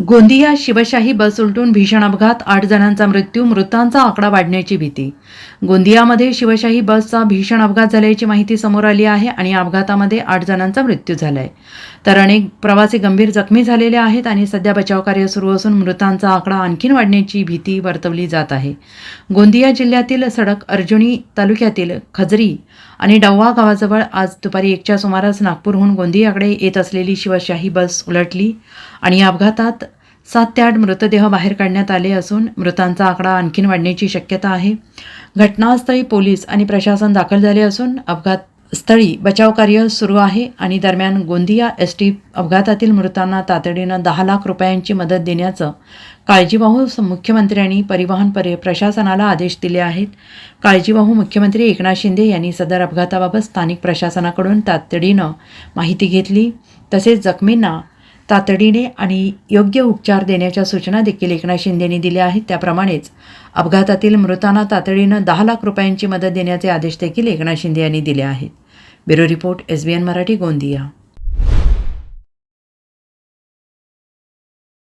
गोंदिया शिवशाही बस उलटून भीषण अपघात, 8 जणांचा मृत्यू, मृतांचा आकडा वाढण्याची भीती. गोंदियामध्ये शिवशाही बसचा भीषण अपघात झाल्याची माहिती समोर आली आहे आणि अपघातामध्ये 8 जणांचा मृत्यू झालाय. तर अनेक प्रवासी गंभीर जखमी झालेले आहेत आणि सध्या बचाव कार्य सुरू असून मृतांचा आकडा आणखीन वाढण्याची भीती वर्तवली जात आहे. गोंदिया जिल्ह्यातील सडक अर्जुनी तालुक्यातील खजरी आणि डव्वा गावाजवळ आज दुपारी 1च्या सुमारास नागपूरहून गोंदियाकडे येत असलेली शिवशाही बस उलटली आणि या अपघातात 7 ते 8 मृतदेह बाहेर काढण्यात आले असून मृतांचा आकडा आणखीन वाढण्याची शक्यता आहे. घटनास्थळी पोलीस आणि प्रशासन दाखल झाले असून अपघात स्थळी बचाव कार्य सुरू आहे आणि दरम्यान गोंदिया एसटी अपघातातील मृतांना तातडीनं 10 लाख रुपयांची मदत देण्याचं काळजीवाहू मुख्यमंत्र्यांनी परिवहन प्रशासनाला आदेश दिले आहेत. काळजीवाहू मुख्यमंत्री एकनाथ शिंदे यांनी सदर अपघाताबाबत स्थानिक प्रशासनाकडून तातडीनं माहिती घेतली. तसेच जखमींना तातडीने आणि योग्य उपचार देण्याच्या सूचना देखील एकनाथ शिंदेंनी दिल्या आहेत. त्याप्रमाणेच अपघातातील मृतांना तातडीनं 10 लाख रुपयांची मदत देण्याचे आदेश देखील एकनाथ शिंदे यांनी दिले आहेत. Bureau report, SBN Marathi, Gondia.